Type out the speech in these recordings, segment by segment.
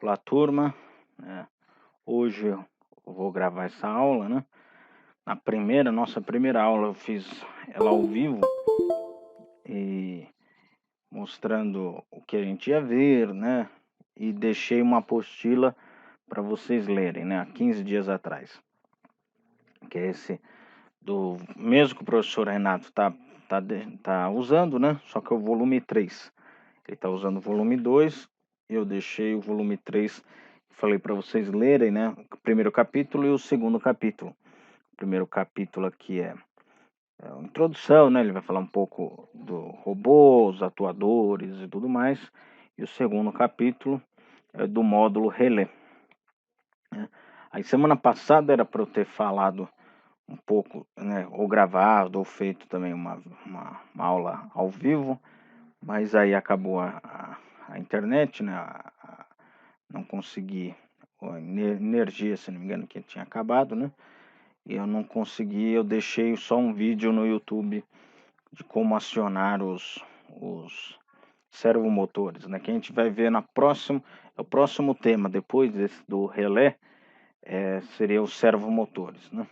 Olá, turma. Hoje eu vou gravar essa aula, né? Nossa primeira aula eu fiz ela ao vivo e mostrando o que a gente ia ver, né? E deixei uma apostila para vocês lerem, né? Há 15 dias atrás, que é esse do mesmo que o professor Renato tá usando, né? Só que é o volume 3. Ele está usando o volume 2, eu deixei o volume 3, falei para vocês lerem, né? O primeiro capítulo e o segundo capítulo. O primeiro capítulo aqui é a introdução, né? Ele vai falar um pouco do robô, os atuadores e tudo mais. E o segundo capítulo é do módulo relé, né? Aí semana passada era para eu ter falado um pouco, né? Ou gravado, ou feito também uma aula ao vivo, mas aí acabou a internet, né? Não consegui, a energia, se não me engano, que tinha acabado, né? E eu não consegui, eu deixei só um vídeo no YouTube de como acionar os servomotores, né? Que a gente vai ver é o próximo tema, depois desse do relé, seria os servomotores, né?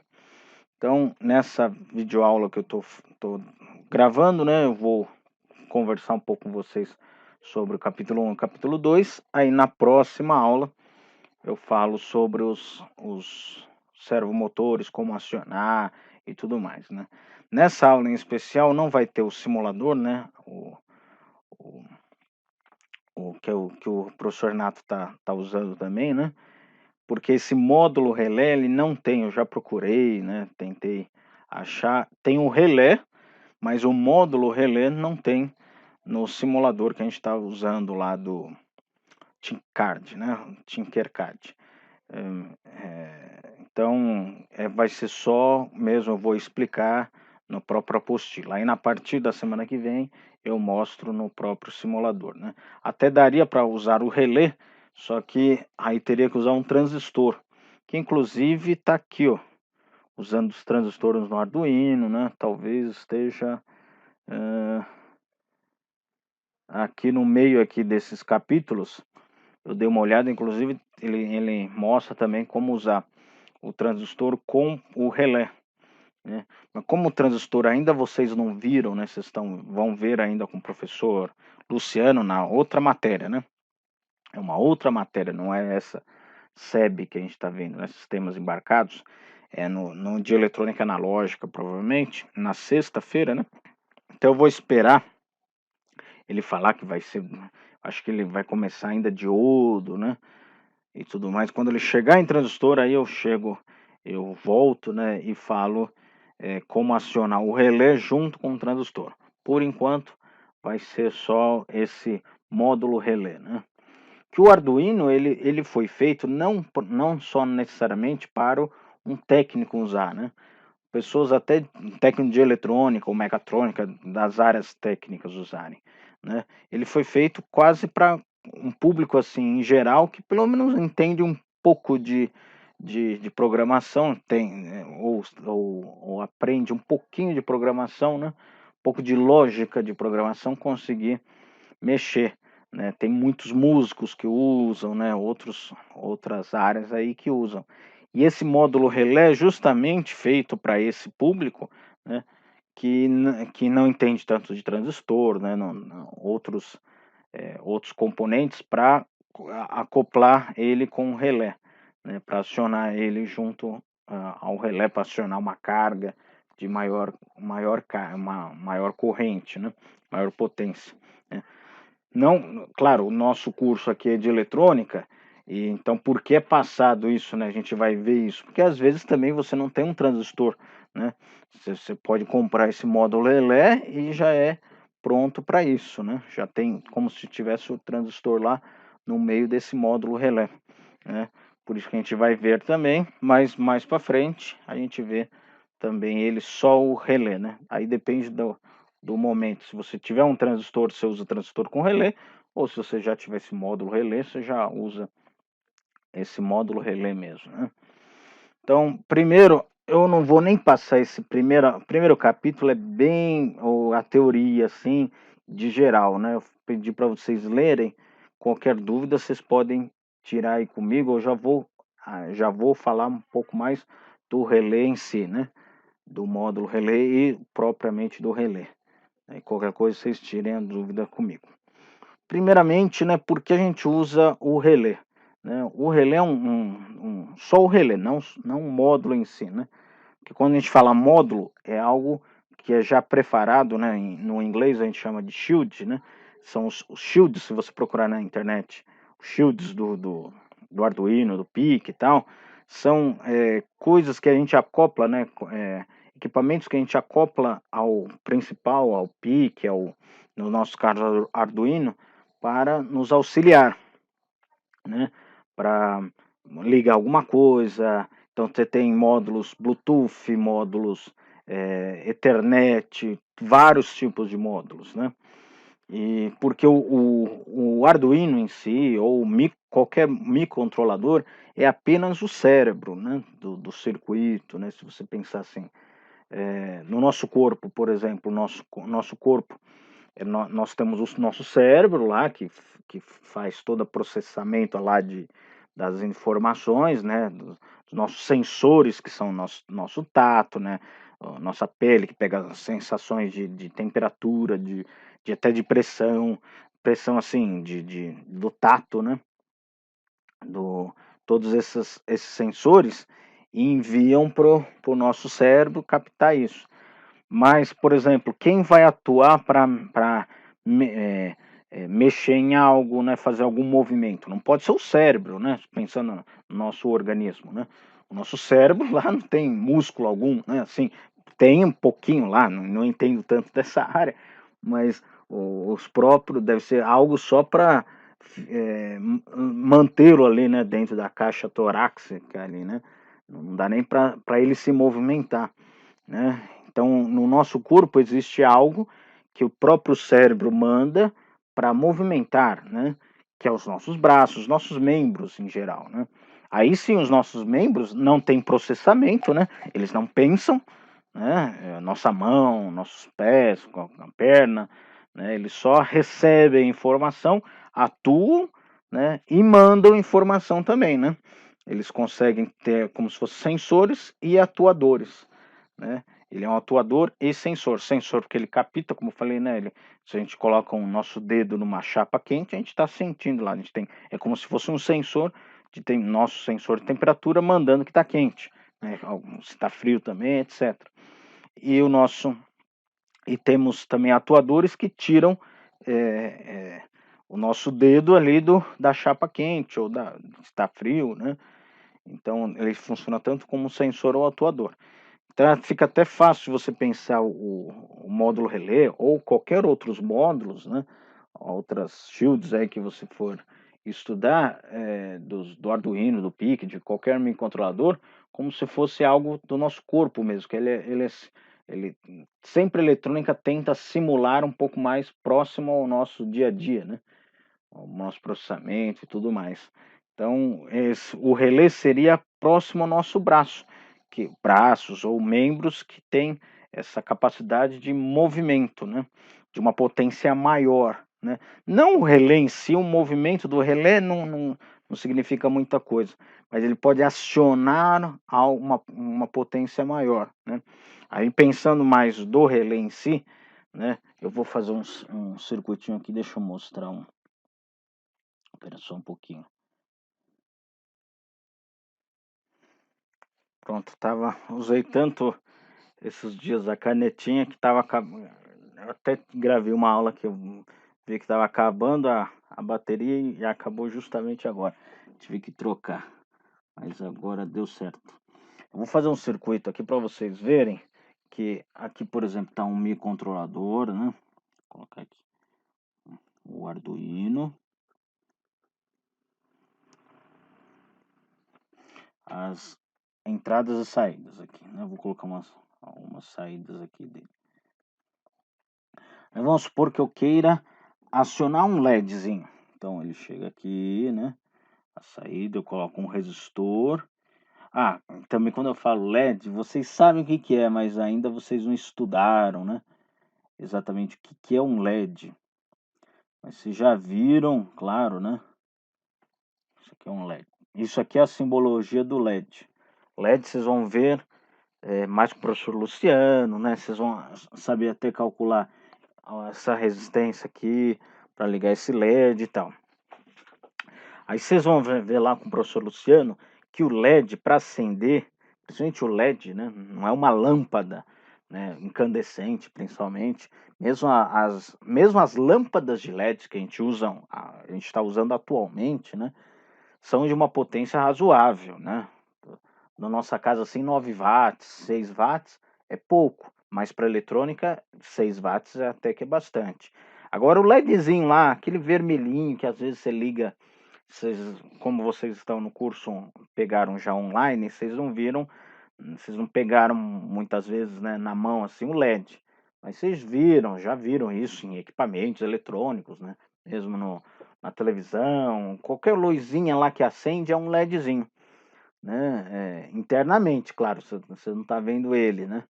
Então, nessa videoaula que eu tô gravando, né? Eu vou conversar um pouco com vocês sobre o capítulo 1 e o capítulo 2. Aí na próxima aula eu falo sobre os servomotores, como acionar e tudo mais, né? Nessa aula em especial não vai ter o simulador, né? Que o professor Renato tá usando também, né? Porque esse módulo relé ele não tem, eu já procurei, né? Tentei achar, tem o relé, mas o módulo relé não tem no simulador que a gente está usando lá do Tinkercad, né? Tinkercad. Então, vai ser só mesmo, eu vou explicar no próprio apostila. Aí, na partir da semana que vem, eu mostro no próprio simulador, né? Até daria para usar o relé, só que aí teria que usar um transistor, que inclusive está aqui, ó, usando os transistores no Arduino, né? Talvez esteja aqui no meio aqui desses capítulos. Eu dei uma olhada, inclusive ele mostra também como usar o transistor com o relé, né? Mas como o transistor ainda vocês não viram, né? Vão ver ainda com o professor Luciano na outra matéria, né? É uma outra matéria, não é essa SEB que a gente está vendo, né? Sistemas embarcados, é no de eletrônica analógica, provavelmente, na sexta-feira, né? Então eu vou esperar ele falar que vai ser, acho que ele vai começar ainda diodo, né? E tudo mais. Quando ele chegar em transistor, aí eu volto, né, e falo como acionar o relé junto com o transistor. Por enquanto, vai ser só esse módulo relé, né? Que o Arduino ele foi feito não só necessariamente para um técnico usar, né? Pessoas até técnico de eletrônica ou mecatrônica das áreas técnicas usarem, né? Ele foi feito quase para um público assim em geral que pelo menos entende um pouco de programação, ou aprende um pouquinho de programação, né? Um pouco de lógica de programação, conseguir mexer, né? Tem muitos músicos que usam, né? Outras áreas aí que usam. E esse módulo relé é justamente feito para esse público, né? Que não entende tanto de transistor, né? Outros componentes para acoplar ele com o relé, né? Para acionar ele junto ao relé, para acionar uma carga de maior corrente, né? Maior potência, né? Não, claro, o nosso curso aqui é de eletrônica, e então por que é passado isso, né? A gente vai ver isso, porque às vezes também você não tem um transistor, né? Você pode comprar esse módulo relé e já é pronto para isso, né? Já tem como se tivesse o transistor lá no meio desse módulo relé, né? Por isso que a gente vai ver também, mas mais para frente a gente vê também ele só o relé, né? Aí depende do momento. Se você tiver um transistor, você usa transistor com relé, ou se você já tiver esse módulo relé, você já usa esse módulo relé mesmo, né? Então, primeiro, eu não vou nem passar esse primeiro capítulo, é bem a teoria, assim, de geral, né? Eu pedi para vocês lerem, qualquer dúvida vocês podem assistir aí comigo, eu já vou falar um pouco mais do relé em si, né? Do módulo relé e propriamente do relé. Aí qualquer coisa vocês tirem a dúvida comigo. Primeiramente, né, por que a gente usa o relé? Né? O relé é só o relé, não um módulo em si, né? Porque quando a gente fala módulo, é algo que é já preparado, né? No inglês a gente chama de shield, né? São os shields, se você procurar na internet, os shields do Arduino, do PIC e tal, são coisas que a gente acopla, né? Equipamentos que a gente acopla ao principal, ao PIC, no nosso caso Arduino, para nos auxiliar, né? Para ligar alguma coisa. Então você tem módulos Bluetooth, módulos Ethernet, vários tipos de módulos, né? E porque o Arduino em si, ou qualquer microcontrolador, é apenas o cérebro, né, do circuito, né? Se você pensar assim, no nosso corpo, por exemplo, nosso corpo, nós temos o nosso cérebro lá, que faz todo o processamento lá das informações, né, dos nossos sensores, que são nosso tato, né, nossa pele, que pega as sensações de temperatura, até de pressão assim, do tato, né, todos esses sensores enviam pro nosso cérebro captar isso. Mas, por exemplo, quem vai atuar para mexer em algo, né, fazer algum movimento? Não pode ser o cérebro, né? Pensando no nosso organismo, né? O nosso cérebro lá não tem músculo algum, né? Assim, tem um pouquinho lá, não entendo tanto dessa área, mas os próprios deve ser algo só para mantê-lo ali, né, dentro da caixa torácica ali, né? Não dá nem para ele se movimentar, né? Então, no nosso corpo existe algo que o próprio cérebro manda para movimentar, né? Que é os nossos braços, nossos membros em geral, né? Aí sim, os nossos membros não têm processamento, né? Eles não pensam, né? Nossa mão, nossos pés, a perna, né? Eles só recebem informação, atuam, né? E mandam informação também, né? Eles conseguem ter como se fossem sensores e atuadores, né? Ele é um atuador e sensor. Sensor porque ele capta, como eu falei, né? Se a gente coloca o nosso dedo numa chapa quente, a gente está sentindo lá. É como se fosse um sensor, nosso sensor de temperatura mandando que está quente, né? Se está frio também, etc. E temos também atuadores que tiram o nosso dedo ali da chapa quente ou está frio, né? Então ele funciona tanto como sensor ou atuador. Então fica até fácil você pensar o módulo relé ou qualquer outros módulos, né? Outras shields aí que você for estudar do Arduino, do PIC, de qualquer microcontrolador, como se fosse algo do nosso corpo mesmo, que ele sempre a eletrônica tenta simular um pouco mais próximo ao nosso dia a dia, né? O nosso processamento e tudo mais. Então, o relé seria próximo ao nosso braço, braços ou membros que têm essa capacidade de movimento, né? De uma potência maior, né? Não o relé em si, o movimento do relé não significa muita coisa, mas ele pode acionar uma potência maior, né? Aí pensando mais do relé em si, né? Eu vou fazer um circuitinho aqui, deixa eu mostrar Espera só um pouquinho. Pronto, usei tanto esses dias a canetinha que tava acabando. Eu até gravei uma aula que eu vi que estava acabando a bateria e acabou justamente agora. Tive que trocar, mas agora deu certo. Eu vou fazer um circuito aqui para vocês verem que aqui, por exemplo, está um microcontrolador, né? Vou colocar aqui o Arduino. As entradas e saídas aqui, né? Vou colocar algumas saídas aqui dele. Aí vamos supor que eu queira acionar um LEDzinho. Então ele chega aqui, né? A saída, eu coloco um resistor. Ah, também quando eu falo LED, vocês sabem o que é, mas ainda vocês não estudaram, né? Exatamente o que é um LED. Mas vocês já viram, claro, né? que é um LED. Isso aqui é a simbologia do LED. LED vocês vão ver mais com o professor Luciano, né? Vocês vão saber até calcular essa resistência aqui para ligar esse LED e tal. Aí vocês vão ver lá com o professor Luciano que o LED para acender, principalmente o LED, né? Não é uma lâmpada, né, incandescente, principalmente. Mesmo as lâmpadas de LED que a gente está usando atualmente, né? São de uma potência razoável, né? Na nossa casa, assim, 9 watts, 6 watts é pouco, mas para eletrônica, 6 watts até que é bastante. Agora, o LEDzinho lá, aquele vermelhinho que às vezes você liga, como vocês estão no curso, pegaram já online, vocês não viram, vocês não pegaram muitas vezes, né, na mão assim o LED, mas vocês já viram isso em equipamentos eletrônicos, né? Mesmo na televisão, qualquer luzinha lá que acende é um LEDzinho, né? Internamente, claro, você não está vendo ele, né?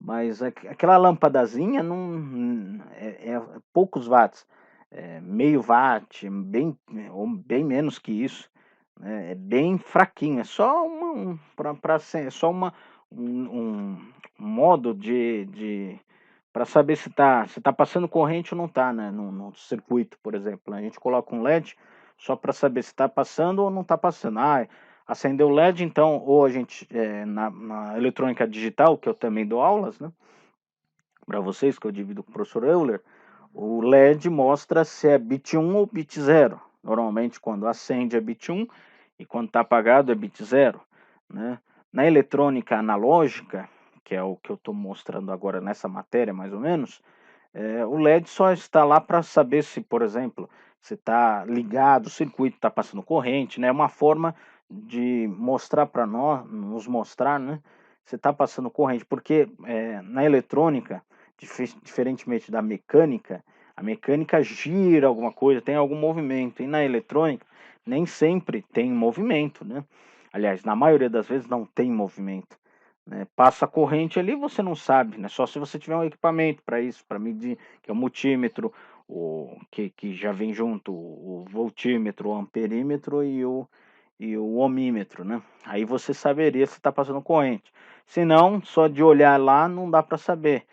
Mas aquela lâmpadazinha não é poucos watts, meio watt, ou bem menos que isso, né? É bem fraquinho, é só só um modo de para saber se tá passando corrente ou não tá, né? No circuito, por exemplo, a gente coloca um LED só para saber se está passando ou não está passando. Acendeu o LED, então, ou a gente, na eletrônica digital, que eu também dou aulas, né, para vocês, que eu divido com o professor Euler, o LED mostra se é bit 1 ou bit 0. Normalmente, quando acende é bit 1 e quando está apagado é bit 0, né? Na eletrônica analógica, que é o que eu estou mostrando agora nessa matéria, mais ou menos, o LED só está lá para saber se, por exemplo, se está ligado, o circuito está passando corrente, né? É uma forma de mostrar para nós, nos mostrar, né? Se está passando corrente, porque na eletrônica, diferentemente da mecânica, a mecânica gira alguma coisa, tem algum movimento, e na eletrônica nem sempre tem movimento, né? Aliás, na maioria das vezes não tem movimento, né? Passa a corrente ali, você não sabe, né? Só se você tiver um equipamento para isso, para medir, que é o multímetro, que já vem junto o voltímetro, o amperímetro e o ohmímetro, né? Aí você saberia se está passando corrente. Se não, só de olhar lá não dá para saber.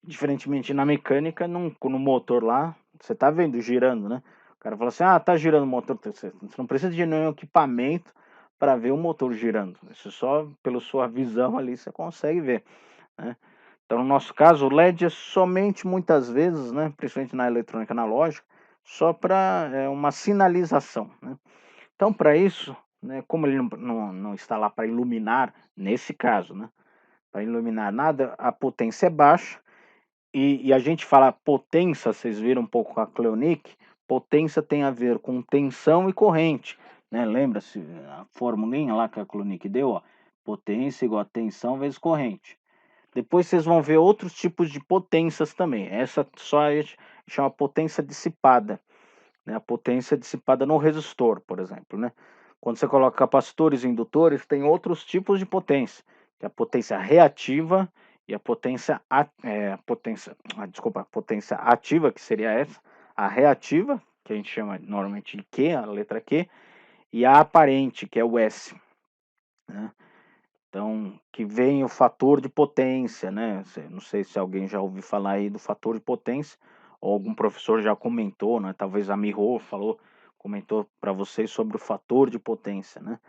Diferentemente na mecânica, no motor lá, você está vendo girando, né? O cara fala assim, tá girando o motor, você não precisa de nenhum equipamento para ver o motor girando. Isso só pela sua visão ali você consegue ver, né? Então, no nosso caso, o LED é somente muitas vezes, né, principalmente na eletrônica analógica, só para uma sinalização, né? Então, para isso, né, como ele não está lá para iluminar, nesse caso, né, para iluminar nada, a potência é baixa, e a gente fala potência, vocês viram um pouco com a Cleonic, potência tem a ver com tensão e corrente, né? Lembra-se a formulinha lá que a Cleonic deu, ó, potência igual a tensão vezes corrente. Depois vocês vão ver outros tipos de potências também. Essa só a gente chama potência dissipada, né? A potência dissipada no resistor, por exemplo, né? Quando você coloca capacitores e indutores, tem outros tipos de potência, que é a potência reativa e a potência ativa, que seria essa, a reativa, que a gente chama normalmente de Q, a letra Q, e a aparente, que é o S, né? Então, que vem o fator de potência, né? Não sei se alguém já ouviu falar aí do fator de potência, ou algum professor já comentou, né? Talvez a Miho comentou para vocês sobre o fator de potência, né?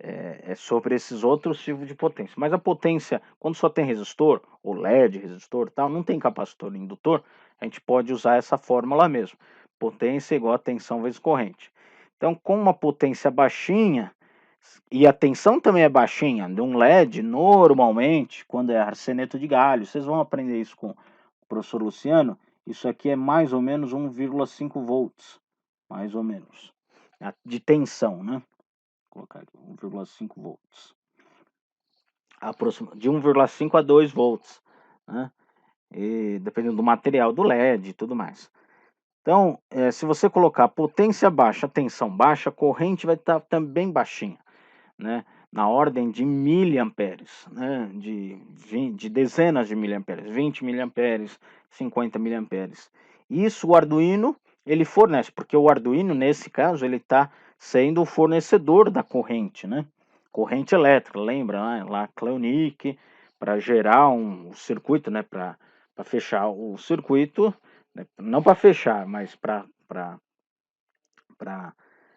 É sobre esses outros tipos de potência. Mas a potência, quando só tem resistor, ou LED, resistor e tal, não tem capacitor nem indutor, a gente pode usar essa fórmula mesmo. Potência igual a tensão vezes corrente. Então, com uma potência baixinha, e a tensão também é baixinha, de um LED, normalmente, quando é arseneto de galho, vocês vão aprender isso com o professor Luciano, isso aqui é mais ou menos 1,5 volts, mais ou menos, de tensão, né? Vou colocar aqui, 1,5 volts. De 1,5 a 2 volts, né? E dependendo do material do LED e tudo mais. Então, se você colocar potência baixa, tensão baixa, a corrente vai estar também baixinha, né? Na ordem de miliamperes, né? De dezenas de miliamperes, 20 miliamperes, 50 miliamperes. Isso o Arduino ele fornece, porque o Arduino nesse caso ele está sendo o fornecedor da corrente, né? Corrente elétrica, lembra, né? Lá Cleonic, para gerar um circuito, né? Para fechar o circuito, né? Não para fechar, mas para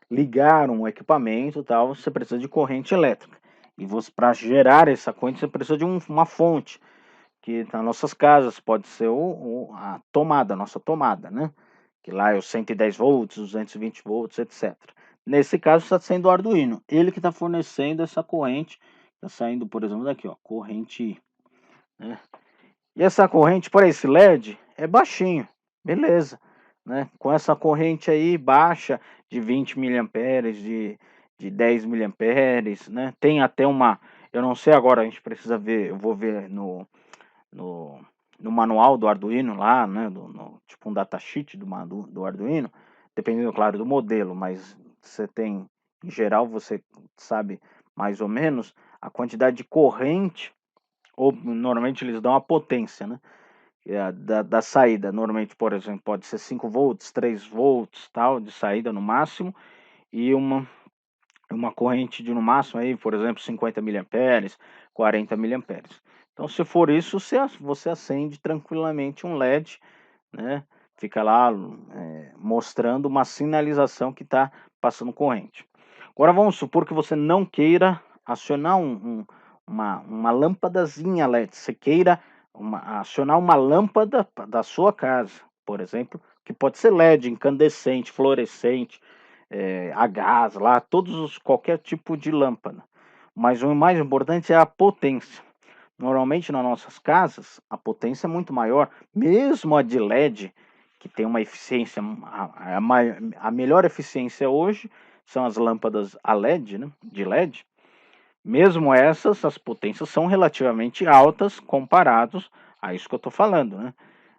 ligar um equipamento e tal, você precisa de corrente elétrica. E você, para gerar essa corrente, você precisa de uma fonte, que nas nossas casas pode ser a tomada, a nossa tomada, né? Que lá é os 110 volts, 220 volts, etc. Nesse caso está sendo o Arduino, ele que está fornecendo essa corrente, está saindo, por exemplo, daqui, ó, corrente I, né? E essa corrente para esse LED é baixinho, beleza, né? Com essa corrente aí baixa de 20 miliamperes, de 10 miliamperes, né? Tem até uma, eu não sei agora, a gente precisa ver, eu vou ver no, no manual do Arduino lá, né? Tipo um datasheet do Arduino, dependendo, claro, do modelo, mas você tem, em geral, você sabe mais ou menos a quantidade de corrente, ou normalmente eles dão a potência, né? Da saída. Normalmente, por exemplo, pode ser 5 volts, 3 volts, tal, de saída no máximo, e uma corrente de no máximo aí, por exemplo, 50 miliamperes, 40 miliamperes. Então, se for isso, você acende tranquilamente um LED, né? Fica lá mostrando uma sinalização que está passando corrente. Agora vamos supor que você não queira acionar uma lâmpadazinha LED, você queira acionar uma lâmpada da sua casa, por exemplo, que pode ser LED, incandescente, fluorescente, a gás lá, qualquer tipo de lâmpada. Mas o mais importante é a potência. Normalmente nas nossas casas, a potência é muito maior, mesmo a de LED, que tem uma eficiência, a melhor eficiência hoje são as lâmpadas a LED, né, de LED. Mesmo essas, as potências são relativamente altas comparados a isso que eu estou falando, né?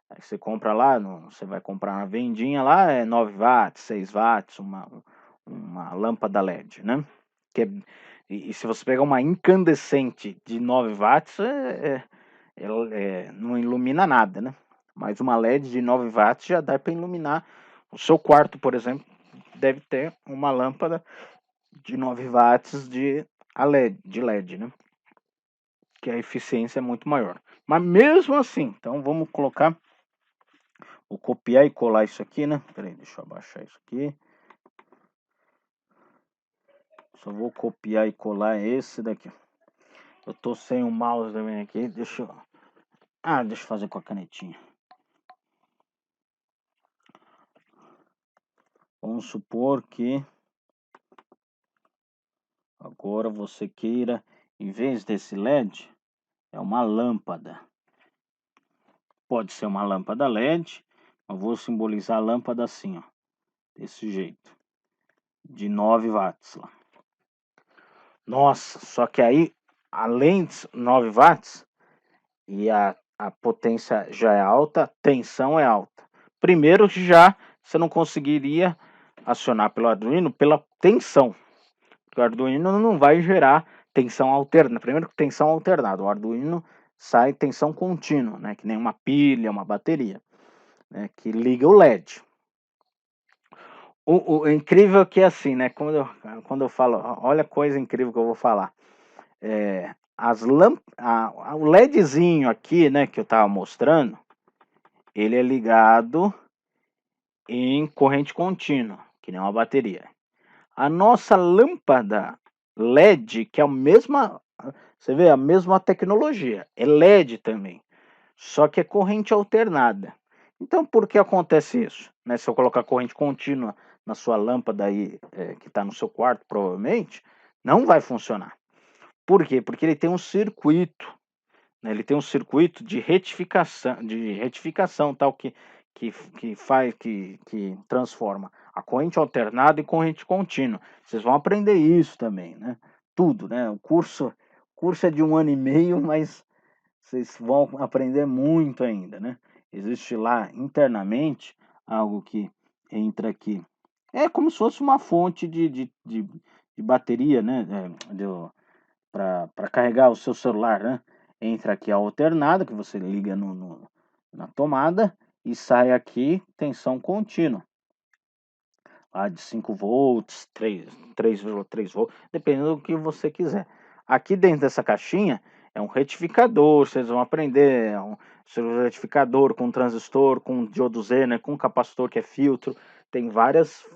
Aí você compra lá, você vai comprar na vendinha lá, é 9 watts, 6 watts, uma lâmpada LED, né? Que é, e se você pegar uma incandescente de 9 watts, não ilumina nada, né? Mas uma LED de 9 watts já dá para iluminar. O seu quarto, por exemplo, deve ter uma lâmpada de 9 watts de LED, né? Que a eficiência é muito maior. Mas mesmo assim, então vamos colocar, vou copiar e colar isso aqui, né? Peraí, deixa eu abaixar isso aqui. Só vou copiar e colar esse daqui. Eu tô sem o mouse também aqui, deixa eu fazer com a canetinha. Vamos supor que agora você queira, em vez desse LED, é uma lâmpada. Pode ser uma lâmpada LED, eu vou simbolizar a lâmpada assim, ó, desse jeito, de 9 watts lá. Nossa, só que aí, além de 9 watts, e a potência já é alta, a tensão é alta. Primeiro que já você não conseguiria acionar pelo Arduino pela tensão, porque o Arduino não vai gerar tensão alternada. Primeiro que tensão alternada, o Arduino sai tensão contínua, né, que nem uma pilha, uma bateria, né, que liga o LED. O incrível é que é assim, né, quando eu falo, olha a coisa incrível que eu vou falar. O LEDzinho aqui, né, que eu estava mostrando, ele é ligado em corrente contínua, que nem uma bateria. A nossa lâmpada LED, que é a mesma, você vê, a mesma tecnologia, é LED também, só que é corrente alternada. Então, por que acontece isso? Né, se eu colocar corrente contínua na sua lâmpada aí, que está no seu quarto, provavelmente, não vai funcionar. Por quê? Porque ele tem um circuito, né? Ele tem um circuito de retificação tal que transforma a corrente alternada em corrente contínua. Vocês vão aprender isso também, né? Tudo, né? O curso é de 1 ano e meio, mas vocês vão aprender muito ainda, né? Existe lá internamente algo que entra aqui. É como se fosse uma fonte de bateria, né? Para carregar o seu celular, né? Entra aqui a alternada, que você liga na tomada, e sai aqui tensão contínua. a de 5 volts, 3,3 volts, dependendo do que você quiser. Aqui dentro dessa caixinha é um retificador, vocês vão aprender, é um retificador com transistor, com diodo Zener, com capacitor que é filtro, tem várias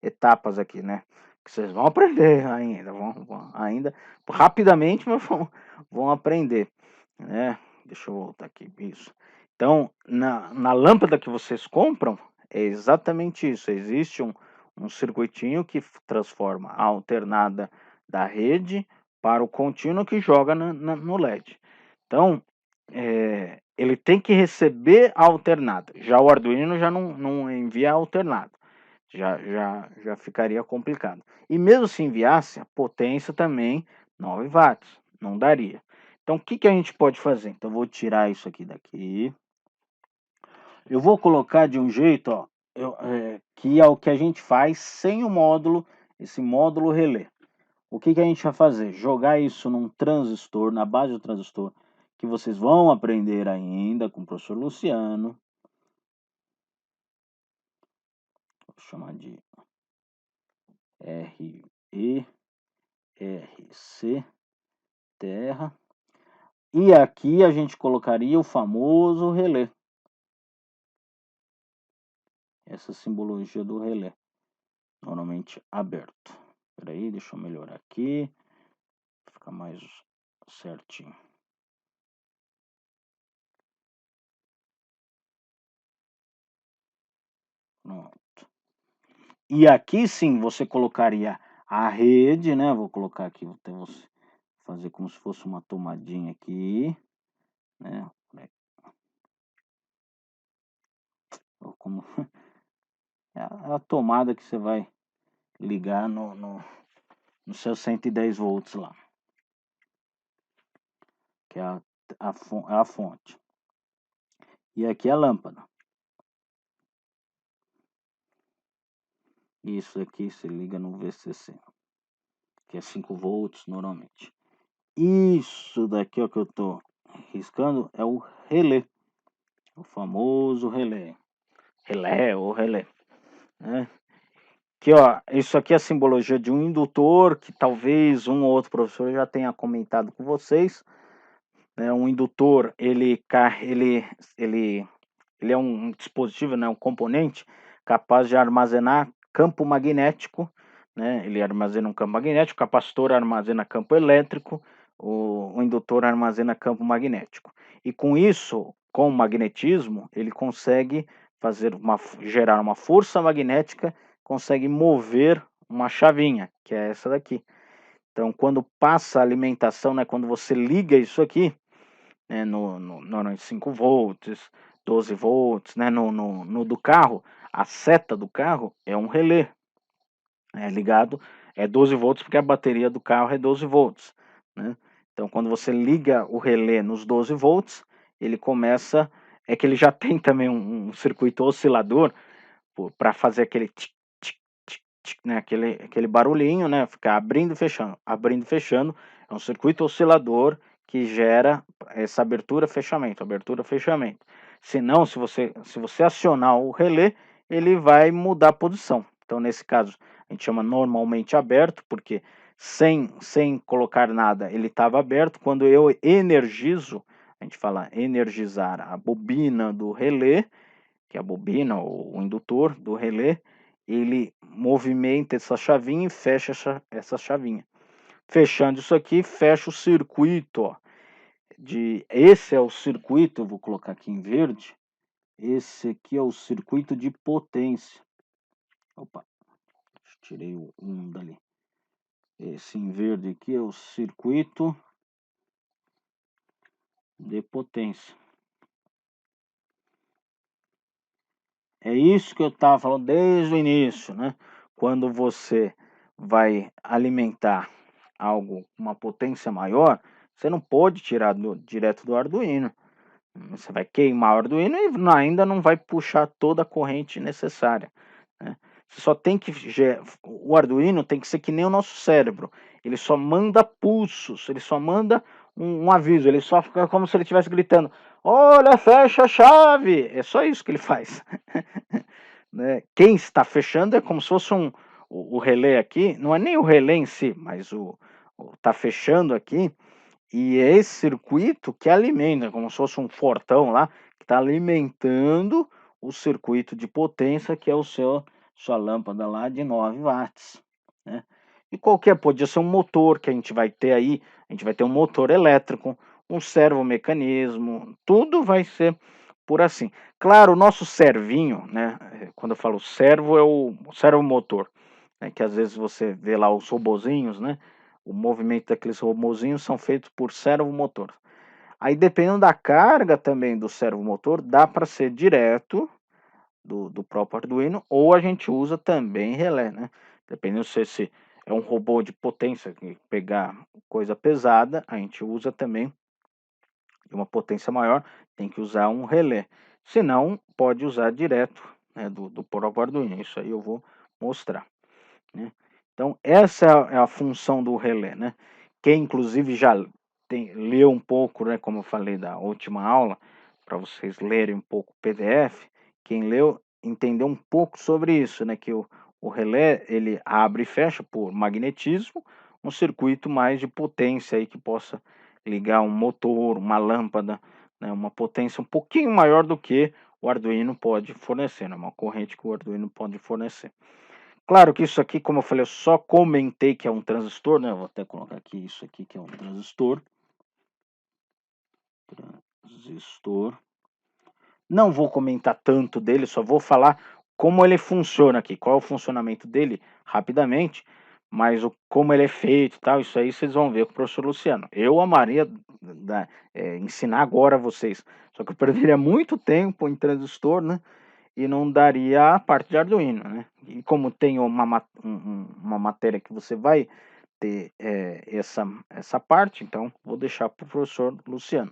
etapas aqui, né? Que vocês vão aprender ainda, vão ainda rapidamente, mas vão aprender, né? Deixa eu voltar aqui, isso. Então, na lâmpada que vocês compram, é exatamente isso. Existe um circuitinho que transforma a alternada da rede para o contínuo que joga no LED. Então, ele tem que receber a alternada. Já o Arduino já não envia a alternada. Já ficaria complicado. E mesmo se enviasse, a potência também 9 watts. Não daria. Então, o que a gente pode fazer? Então, eu vou tirar isso aqui daqui. Eu vou colocar de um jeito, ó, que é o que a gente faz sem o módulo, esse módulo relé. O que a gente vai fazer? Jogar isso num transistor, na base do transistor, que vocês vão aprender ainda com o professor Luciano. Vou chamar de RERC terra. E aqui a gente colocaria o famoso relé. Essa simbologia do relé, normalmente aberto. Espera aí, deixa eu melhorar aqui, ficar mais certinho. Pronto. E aqui sim você colocaria a rede, né? Vou colocar aqui, vou até você fazer como se fosse uma tomadinha aqui, né? Como é a tomada que você vai ligar no seu 110 volts lá, que é a fonte. E aqui a lâmpada. Isso aqui se liga no VCC, que é 5 volts normalmente. Isso daqui, ó, que eu tô riscando é o relé, o famoso relé. Relé ou relé, né? Que, ó, isso aqui é a simbologia de um indutor, que talvez um ou outro professor já tenha comentado com vocês. Né? Um indutor, ele é um dispositivo, né, um componente capaz de armazenar campo magnético, né? Ele armazena um campo magnético, o capacitor armazena campo elétrico, o indutor armazena campo magnético. E com isso, com o magnetismo, ele consegue gerar uma força magnética, consegue mover uma chavinha, que é essa daqui. Então, quando passa a alimentação, né, quando você liga isso aqui, né, no 5 volts, 12 volts, né, no do carro, a seta do carro é um relé, ligado, é 12 volts porque a bateria do carro é 12 volts, né? Então, quando você liga o relé nos 12 volts, ele começa, que ele já tem também um circuito oscilador para fazer aquele tic, tic, tic, tic, né, aquele barulhinho, né, ficar abrindo e fechando, é um circuito oscilador que gera essa abertura, fechamento. Se não, se você acionar o relé, ele vai mudar a posição. Então, nesse caso, a gente chama normalmente aberto, porque sem colocar nada, ele estava aberto. Quando eu energizo, a gente fala energizar a bobina do relé, que é a bobina ou o indutor do relé, ele movimenta essa chavinha e fecha essa chavinha. Fechando isso aqui, fecha o circuito, ó. Esse é o circuito, eu vou colocar aqui em verde. Esse aqui é o circuito de potência. Opa, tirei o 1 dali. Esse em verde aqui é o circuito de potência. É isso que eu estava falando desde o início, né? Quando você vai alimentar algo com uma potência maior, você não pode tirar direto do Arduino. Você vai queimar o Arduino e ainda não vai puxar toda a corrente necessária, né? Você só tem que o Arduino tem que ser que nem o nosso cérebro. Ele só manda pulsos, ele só manda um aviso, ele só fica como se ele estivesse gritando: olha, fecha a chave. É só isso que ele faz. né? Quem está fechando é como se fosse o relé aqui, não é nem o relé em si, mas tá fechando aqui, e é esse circuito que alimenta, como se fosse um fortão lá, que está alimentando o circuito de potência, que é sua lâmpada lá de 9 watts, né? E qualquer, podia ser um motor que a gente vai ter aí, a gente vai ter um motor elétrico, um servomecanismo, tudo vai ser por assim. Claro, o nosso servinho, né? Quando eu falo servo, é o servo motor, né? Que às vezes você vê lá os robozinhos, né? O movimento daqueles robozinhos são feitos por servomotor. Aí, dependendo da carga também do servomotor, dá para ser direto do próprio Arduino, ou a gente usa também relé, né? Dependendo se é um robô de potência, que pegar coisa pesada, a gente usa também de uma potência maior, tem que usar um relé. Se não, pode usar direto, né, do próprio Arduino. Isso aí eu vou mostrar, né? Então, essa é a função do relé, né? Quem, inclusive, já leu um pouco, né, como eu falei da última aula, para vocês lerem um pouco o PDF, quem leu entendeu um pouco sobre isso, né? Que o relé, ele abre e fecha por magnetismo, um circuito mais de potência aí que possa ligar um motor, uma lâmpada, né, uma potência um pouquinho maior do que o Arduino pode fornecer, né, uma corrente que o Arduino pode fornecer. Claro que isso aqui, como eu falei, eu só comentei que é um transistor, né? Eu vou até colocar aqui isso aqui que é um transistor. Transistor. Não vou comentar tanto dele, só vou falar como ele funciona aqui, qual é o funcionamento dele rapidamente, mas como ele é feito e tal, isso aí vocês vão ver com o professor Luciano. Eu amaria ensinar agora a vocês, só que eu perderia muito tempo em transistor, né? E não daria a parte de Arduino, né? E como tem uma matéria que você vai ter essa parte, então vou deixar para o professor Luciano.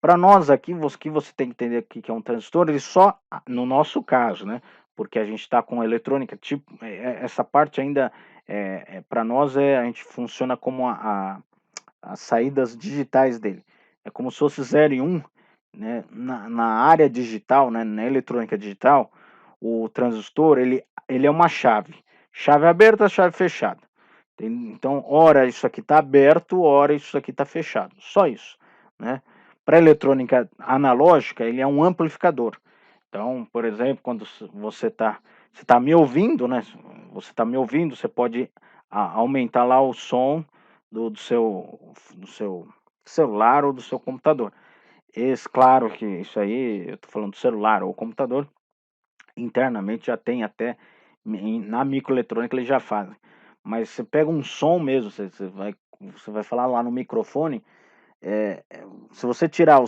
Para nós aqui, que você tem que entender aqui que é um transistor, ele só, no nosso caso, né? Porque a gente está com eletrônica, tipo, essa parte ainda, para nós, a gente funciona como as saídas digitais dele. É como se fosse 0 e 1, né? Na área digital, né? Na eletrônica digital, o transistor, ele é uma chave. Chave aberta, chave fechada. Então, ora isso aqui está aberto, ora isso aqui está fechado. Só isso, né? Para eletrônica analógica, ele é um amplificador. Então, por exemplo, quando você tá me ouvindo, né? Você está me ouvindo, você pode aumentar lá o som do seu celular ou do seu computador. Claro que isso aí, eu estou falando do celular ou computador, internamente já tem até, na microeletrônica eles já fazem. Mas você pega um som mesmo, você vai falar lá no microfone, é, se você tirar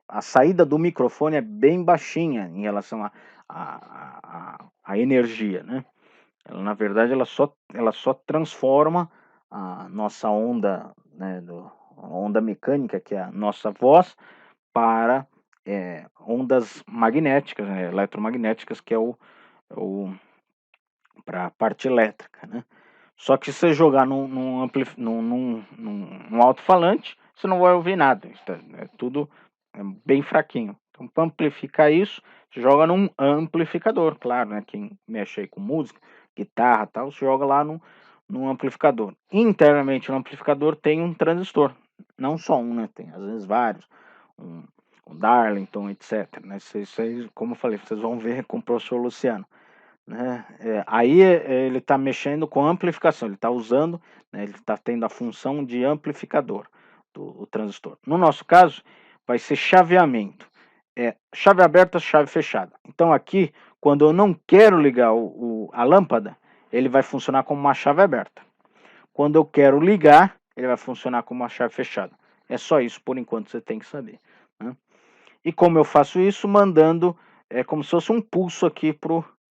a saída do microfone é bem baixinha em relação a energia, né? Ela, na verdade, ela só transforma a nossa onda, né, a onda mecânica, que é a nossa voz, para ondas magnéticas, né, eletromagnéticas, que é para a parte elétrica, né? Só que se você jogar num alto-falante, você não vai ouvir nada. É tudo bem fraquinho. Então, para amplificar isso, você joga num amplificador, claro, né? Quem mexe aí com música, guitarra e tal, você joga lá num amplificador. Internamente no amplificador tem um transistor. Não só um, né? Tem às vezes vários. Um, um Darlington, etc. Né? Isso aí, como eu falei, vocês vão ver com o professor Luciano, né? Aí ele está mexendo com amplificação, ele está usando, né, ele está tendo a função de amplificador do transistor. No nosso caso, vai ser chaveamento. Chave aberta, chave fechada. Então aqui, quando eu não quero ligar a lâmpada, ele vai funcionar como uma chave aberta. Quando eu quero ligar, ele vai funcionar como uma chave fechada. É só isso por enquanto você tem que saber, né? E como eu faço isso? Mandando, como se fosse um pulso aqui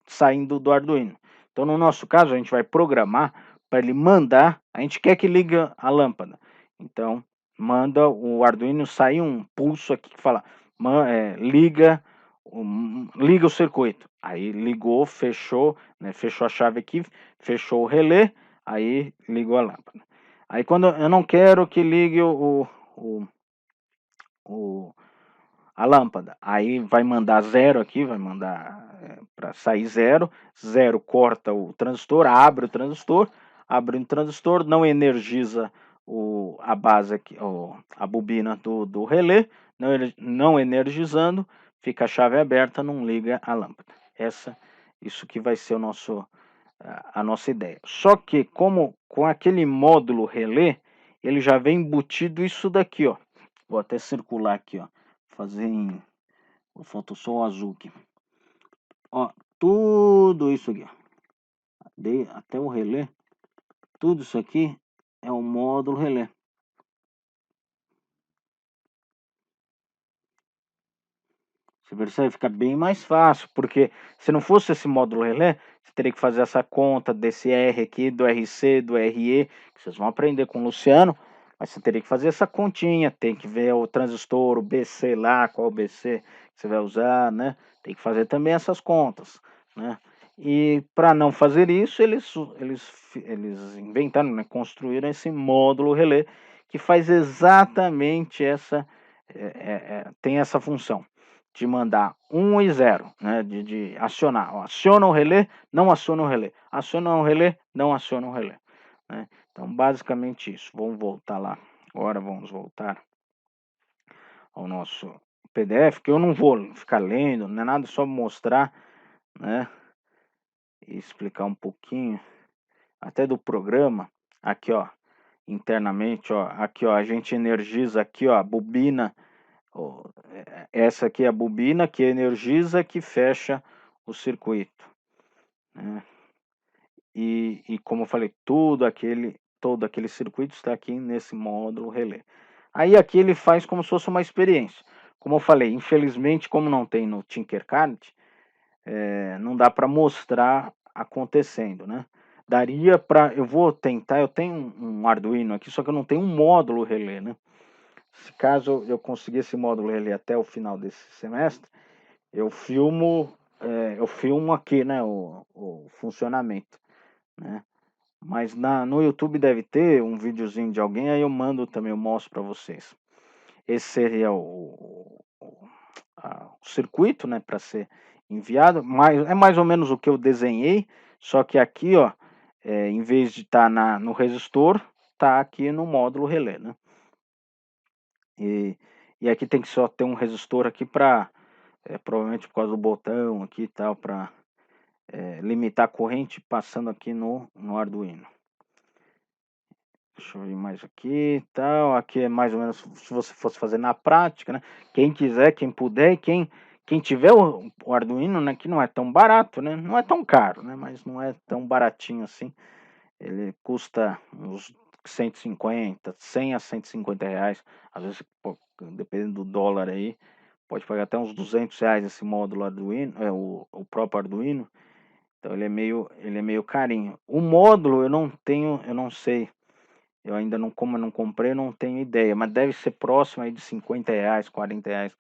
saindo do Arduino. Então, no nosso caso, a gente vai programar para ele mandar, a gente quer que ligue a lâmpada. Então, manda o Arduino sair um pulso aqui que fala, liga o circuito. Aí ligou, fechou, né, fechou a chave aqui, fechou o relé, aí ligou a lâmpada. Aí quando eu não quero que ligue o a lâmpada. Aí vai mandar zero aqui, vai mandar para sair zero. Zero corta o transistor, abre o transistor, abrindo o transistor, não energiza a base aqui, a bobina do relé, não energizando, fica a chave aberta, não liga a lâmpada. Isso que vai ser a nossa ideia. Só que como com aquele módulo relé, ele já vem embutido isso daqui, ó. Vou até circular aqui, ó. Fazer em o Photoshop azul aqui. Ó, tudo isso aqui, ó. Até o relé, tudo isso aqui é o módulo relé. Você percebe? Fica bem mais fácil, porque se não fosse esse módulo relé, você teria que fazer essa conta desse R aqui, do RC, do RE, que vocês vão aprender com o Luciano, mas você teria que fazer essa continha, tem que ver o transistor, o BC lá, qual o BC que você vai usar, né? Tem que fazer também essas contas, né? E para não fazer isso, eles inventaram, né? Construíram esse módulo relé, que faz exatamente tem essa função de mandar 1 e 0, né, de acionar. Ó, aciona o relé, não aciona o relé. Aciona o relé, não aciona o relé. Né? Então, basicamente isso. Vamos voltar lá. Agora vamos voltar ao nosso PDF, que eu não vou ficar lendo, não é nada, só mostrar, né, e explicar um pouquinho, até do programa. Aqui, ó, internamente, ó, aqui, ó, a gente energiza aqui, ó, a bobina. Essa aqui é a bobina que energiza, que fecha o circuito, né? E como eu falei, todo aquele circuito está aqui nesse módulo relé. Aí aqui ele faz como se fosse uma experiência. Como eu falei, infelizmente, como não tem no Tinkercad, não dá para mostrar acontecendo, né? Daria para, eu vou tentar, eu tenho um Arduino aqui, só que eu não tenho um módulo relé, né? Se caso eu conseguir esse módulo relé até o final desse semestre, eu filmo aqui, né, o funcionamento, né? Mas no YouTube deve ter um videozinho de alguém, aí eu mando também, eu mostro para vocês. Esse seria o circuito, né, para ser enviado, mas é mais ou menos o que eu desenhei, só que aqui, ó, em vez de estar no resistor, tá aqui no módulo relé, né? E aqui tem que só ter um resistor aqui para, provavelmente por causa do botão aqui e tal, para limitar a corrente passando aqui no Arduino. Deixa eu ver mais aqui e tal. Aqui é mais ou menos se você fosse fazer na prática, né? Quem quiser, quem puder, e quem tiver o Arduino, né? Que não é tão barato, né? Não é tão caro, né? Mas não é tão baratinho assim. Ele custa uns 150, 100 a 150 reais. Às vezes, dependendo do dólar aí, pode pagar até uns 200 reais esse módulo Arduino, o próprio Arduino. Então ele é meio carinho. O módulo eu não sei. Eu ainda não, como eu não comprei, eu não tenho ideia, mas deve ser próximo aí de 50 reais, 40 reais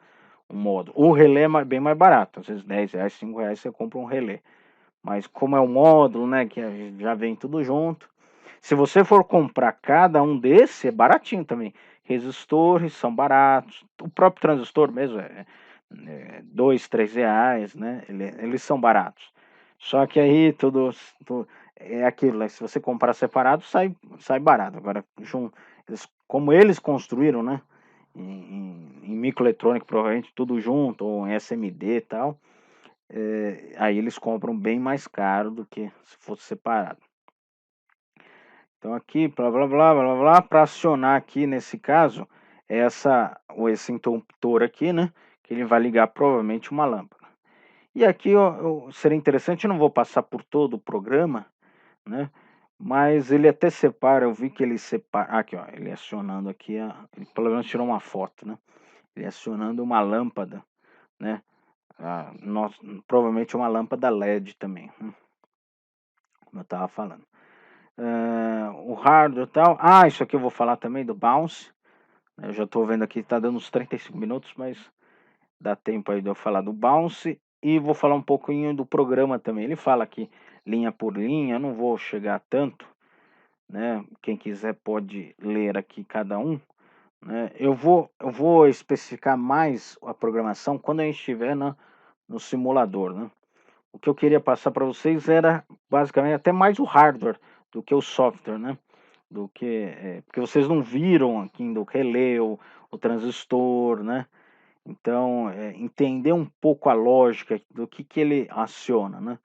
um módulo. O relé é bem mais barato, às vezes 10 reais, 5 reais você compra um relé. Mas como é um módulo, né, que já vem tudo junto. Se você for comprar cada um desse, é baratinho também. Resistores são baratos, o próprio transistor mesmo é 2, 3 reais, né, eles são baratos. Só que aí tudo é aquilo, né? Se você comprar separado, sai barato. Agora, como eles construíram, né? Em microeletrônico, provavelmente tudo junto, ou em SMD e tal, aí eles compram bem mais caro do que se fosse separado. Então aqui, blá blá blá blá blá, para acionar aqui nesse caso, esse interruptor aqui, né? Que ele vai ligar provavelmente uma lâmpada. E aqui ó, seria interessante, eu não vou passar por todo o programa, né? Mas ele até separa, eu vi que ele separa, aqui ó, ele acionando aqui, ele pelo menos tirou uma foto, né? Ele acionando uma lâmpada, né? Provavelmente uma lâmpada LED também, né? Como eu tava falando. O hardware e tal, isso aqui eu vou falar também do bounce, eu já tô vendo aqui, tá dando uns 35 minutos, mas dá tempo aí de eu falar do bounce, e vou falar um pouquinho do programa também. Ele fala aqui linha por linha, eu não vou chegar tanto, né? Quem quiser pode ler aqui cada um, né? Eu vou especificar mais a programação quando a gente estiver no simulador, né? O que eu queria passar para vocês era basicamente até mais o hardware do que o software, né? Do que porque vocês não viram aqui do relé, o transistor, né? Então, entender um pouco a lógica do que ele aciona, né?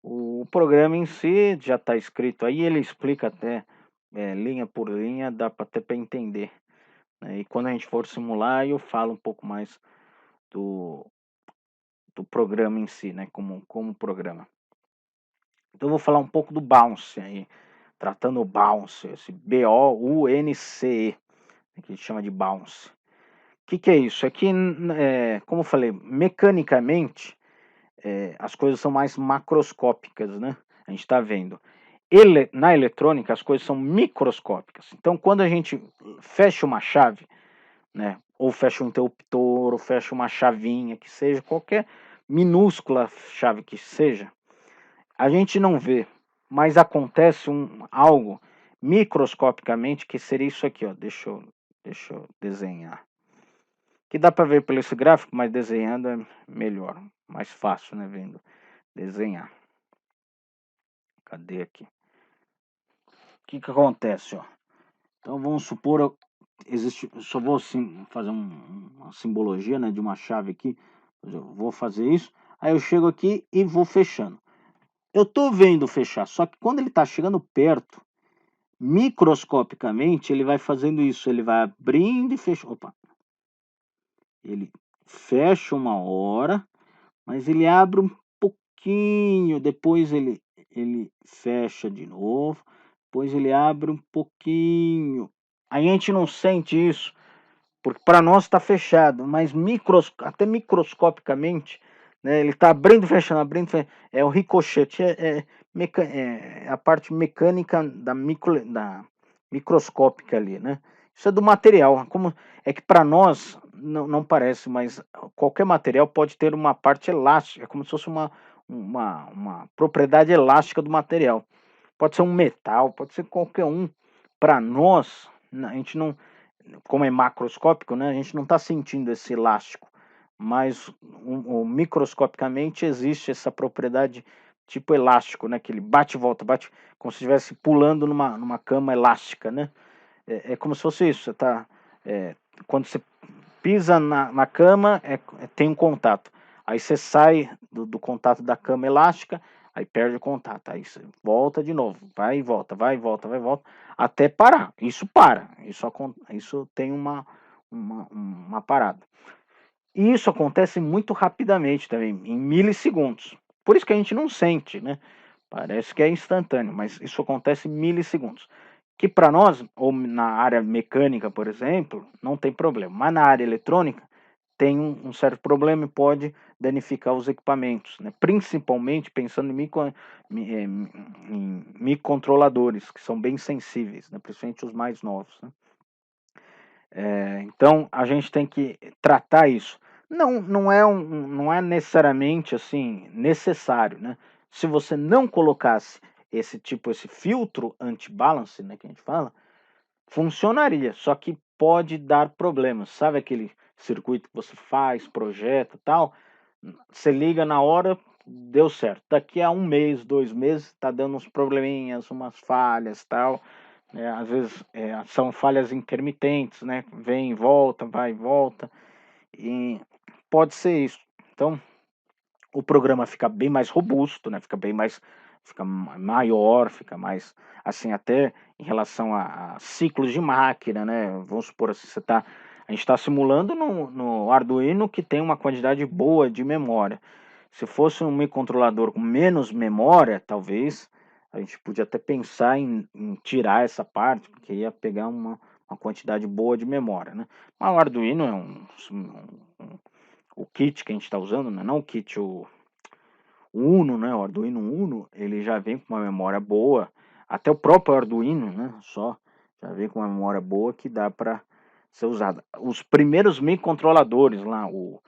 O programa em si já está escrito aí, ele explica até linha por linha, dá para até para entender, né? E quando a gente for simular, eu falo um pouco mais do, do programa em si, né? Como programa. Então, eu vou falar um pouco do bounce aí, tratando o bounce, esse B-O-U-N-C-E, que a gente chama de bounce. O que é isso? É que, como eu falei, mecanicamente, as coisas são mais macroscópicas, né? A gente está vendo. Na eletrônica, as coisas são microscópicas. Então, quando a gente fecha uma chave, né? Ou fecha um interruptor, ou fecha uma chavinha, que seja, qualquer minúscula chave que seja, a gente não vê, mas acontece algo microscopicamente que seria isso aqui, ó. Deixa eu desenhar. Que dá para ver pelo esse gráfico, mas desenhando é melhor, mais fácil, né? Vendo desenhar. Cadê aqui? O que acontece, ó? Então vamos supor, existe, só vou fazer uma simbologia, né, de uma chave aqui. Eu vou fazer isso, aí eu chego aqui e vou fechando. Eu tô vendo fechar, só que quando ele tá chegando perto, microscopicamente ele vai fazendo isso, ele vai abrindo e fechando. Opa. Ele fecha uma hora, mas ele abre um pouquinho, depois ele fecha de novo, depois ele abre um pouquinho. A gente não sente isso, porque para nós está fechado, mas até microscopicamente, né, ele está abrindo, fechando, é o ricochete, é a parte mecânica da microscópica ali, né? Isso é do material, como é que para nós não parece, mas qualquer material pode ter uma parte elástica, é como se fosse uma propriedade elástica do material. Pode ser um metal, pode ser qualquer um. Para nós, a gente não, como é macroscópico, né, a gente não está sentindo esse elástico, mas microscopicamente existe essa propriedade tipo elástico, né, que ele bate e volta, bate como se estivesse pulando numa cama elástica, né? É como se fosse isso. Você tá, quando você pisa na cama, tem um contato. Aí você sai do contato da cama elástica, aí perde o contato. Aí você volta de novo, vai e volta, vai e volta, vai e volta, até parar. Isso para. Isso tem uma parada. E isso acontece muito rapidamente também, em milissegundos. Por isso que a gente não sente, né? Parece que é instantâneo, mas isso acontece em milissegundos. Que para nós, ou na área mecânica, por exemplo, não tem problema. Mas na área eletrônica, tem um certo problema e pode danificar os equipamentos, né? Principalmente pensando em microcontroladores, que são bem sensíveis, né? Principalmente os mais novos, né? Então a gente tem que tratar isso. Não é necessariamente assim necessário, né? Se você não colocasse esse filtro anti-balance, né, que a gente fala, funcionaria, só que pode dar problemas. Sabe aquele circuito que você faz, projeta, tal? Você liga na hora, deu certo. Daqui a 1 mês, 2 meses, tá dando uns probleminhas, umas falhas, tal. Às vezes são falhas intermitentes, né? Vem e volta, vai e volta, e pode ser isso. Então, o programa fica bem mais robusto, né? Fica maior, fica mais, assim, até em relação a ciclos de máquina, né? Vamos supor assim, a gente está simulando no Arduino que tem uma quantidade boa de memória. Se fosse um microcontrolador com menos memória, talvez a gente podia até pensar em tirar essa parte, porque ia pegar uma quantidade boa de memória, né? Mas o Arduino é o kit que a gente está usando, né? Não o kit, o Uno, né? O Arduino Uno, ele já vem com uma memória boa. Até o próprio Arduino, né? Já vem com uma memória boa que dá para ser usada. Os primeiros microcontroladores lá, o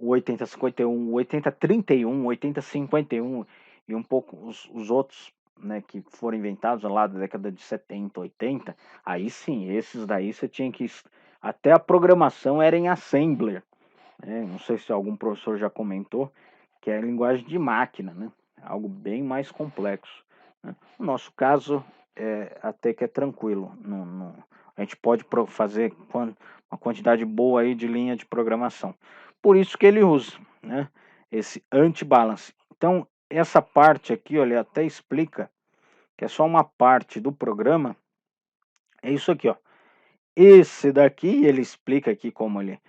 8051, o 8031, o 8051 e um pouco os outros né, que foram inventados lá da década de 70, 80, aí sim, esses daí você tinha que... Até a programação era em Assembler, né? Não sei se algum professor já comentou, que é a linguagem de máquina, né? Algo bem mais complexo, né? No nosso caso, até que é tranquilo. A gente pode fazer uma quantidade boa aí de linha de programação. Por isso que ele usa, né, esse anti-balance. Então, essa parte aqui, olha, até explica que é só uma parte do programa. É isso aqui, ó. Esse daqui, ele explica aqui como ele,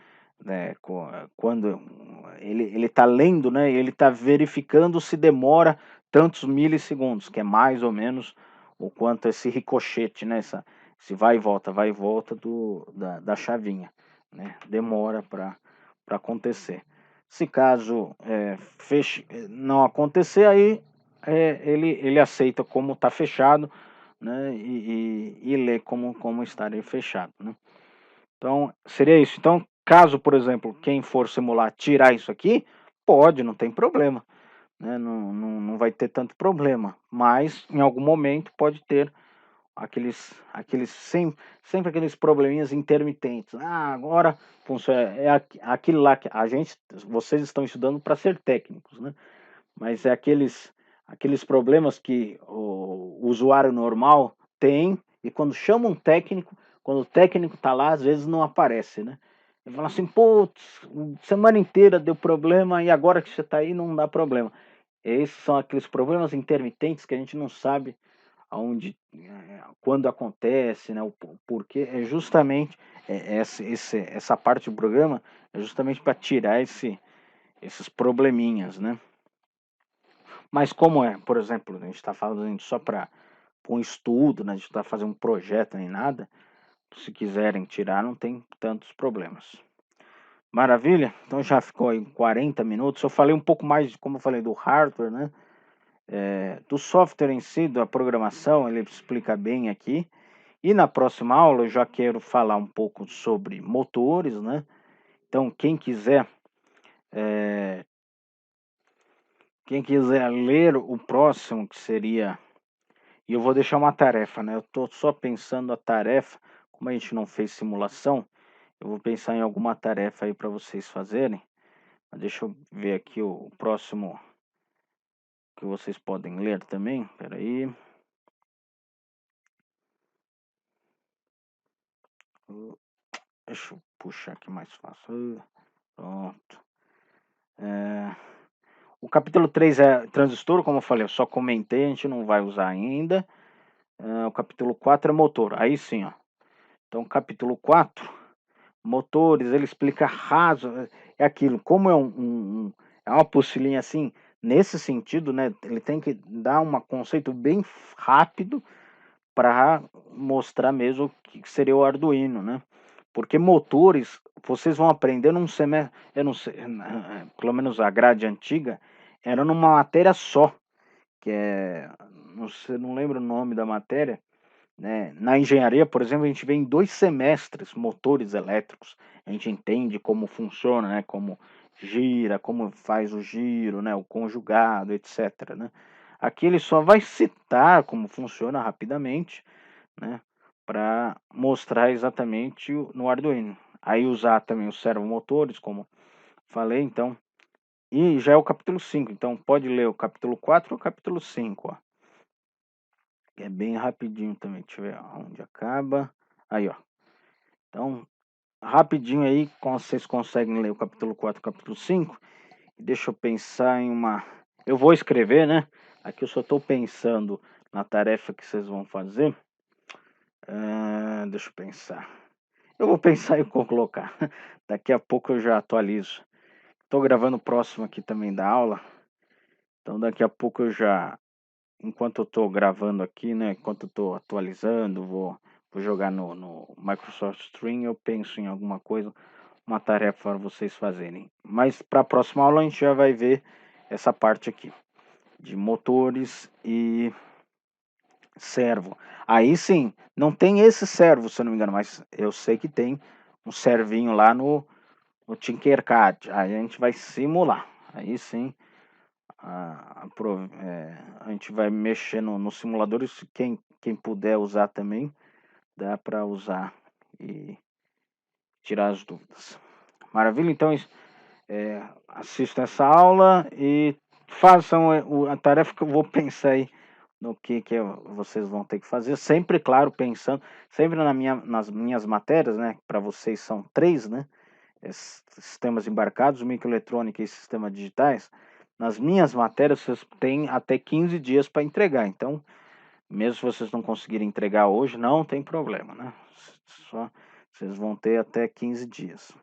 né, quando ele está lendo, né, ele está verificando se demora tantos milissegundos, que é mais ou menos o quanto esse ricochete, né, esse vai e volta da chavinha, né, demora para acontecer. Se caso não acontecer, aí ele aceita como está fechado, né, e lê como estarem fechado, né. Então, seria isso. Então, caso, por exemplo, quem for simular tirar isso aqui, pode, não tem problema, né, não vai ter tanto problema, mas em algum momento pode ter sempre aqueles probleminhas intermitentes. Ah, agora funciona, aquilo lá que vocês estão estudando para ser técnicos, né, mas é aqueles problemas que o usuário normal tem, e quando chama um técnico, quando o técnico está lá, às vezes não aparece, né? Ele fala assim, putz, semana inteira deu problema e agora que você está aí não dá problema. Esses são aqueles problemas intermitentes que a gente não sabe aonde, quando acontece, né? O porquê. É justamente essa parte do programa é justamente para tirar esses probleminhas, né? Mas como por exemplo, a gente está falando só para um estudo, né? A gente está fazendo um projeto nem nada. Se quiserem tirar, não tem tantos problemas. Maravilha? Então já ficou aí 40 minutos. Eu falei um pouco mais, como eu falei, do hardware, né? Do software em si, da programação, ele explica bem aqui. E na próxima aula eu já quero falar um pouco sobre motores, né? Então quem quiser ler o próximo, que seria... E eu vou deixar uma tarefa, né? Eu estou só pensando a tarefa, como a gente não fez simulação, eu vou pensar em alguma tarefa aí para vocês fazerem. Deixa eu ver aqui o próximo que vocês podem ler também. Espera aí. Deixa eu puxar aqui mais fácil. Pronto. O capítulo 3 é transistor, como eu falei, eu só comentei, a gente não vai usar ainda. O capítulo 4 é motor. Aí sim, ó. Então, capítulo 4, motores, ele explica raso, é aquilo, como é é uma apostila assim, nesse sentido, né, ele tem que dar um conceito bem rápido para mostrar mesmo o que seria o Arduino, né? Porque motores, vocês vão aprender num semestre, eu não sei, pelo menos a grade antiga, era numa matéria só, que não sei, não lembro o nome da matéria, né? Na engenharia, por exemplo, a gente vê em 2 semestres motores elétricos. A gente entende como funciona, né? Como gira, como faz o giro, né? O conjugado, etc, né? Aqui ele só vai citar como funciona rapidamente, né? Para mostrar exatamente no Arduino. Aí usar também os servomotores, como falei, então. E já é o capítulo 5, então pode ler o capítulo 4 e o capítulo 5, ó. É bem rapidinho também. Deixa eu ver onde acaba. Aí, ó. Então, rapidinho aí, vocês conseguem ler o capítulo 4 e o capítulo 5. Deixa eu pensar em uma... Eu vou escrever, né? Aqui eu só estou pensando na tarefa que vocês vão fazer. Deixa eu pensar. Eu vou pensar em colocar. Daqui a pouco eu já atualizo. Estou gravando o próximo aqui também da aula. Então, daqui a pouco eu já... Enquanto eu estou gravando aqui, né? Enquanto eu estou atualizando, vou jogar no Microsoft Stream, eu penso em alguma coisa, uma tarefa para vocês fazerem. Mas para a próxima aula a gente já vai ver essa parte aqui de motores e servo. Aí sim, não tem esse servo, se eu não me engano, mas eu sei que tem um servinho lá no Tinkercad. Aí a gente vai simular. Aí sim, a gente vai mexer no simulador, e quem puder usar também, dá para usar e tirar as dúvidas. Maravilha? Então, assistam essa aula e façam a tarefa que eu vou pensar aí no que vocês vão ter que fazer. Sempre, claro, pensando, sempre nas minhas matérias, né? Para vocês são 3, né? Sistemas embarcados, microeletrônica e sistemas digitais. Nas minhas matérias, vocês têm até 15 dias para entregar. Então, mesmo se vocês não conseguirem entregar hoje, não tem problema, né? Só vocês vão ter até 15 dias.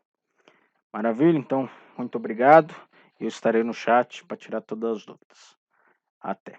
Maravilha? Então, muito obrigado. Eu estarei no chat para tirar todas as dúvidas. Até.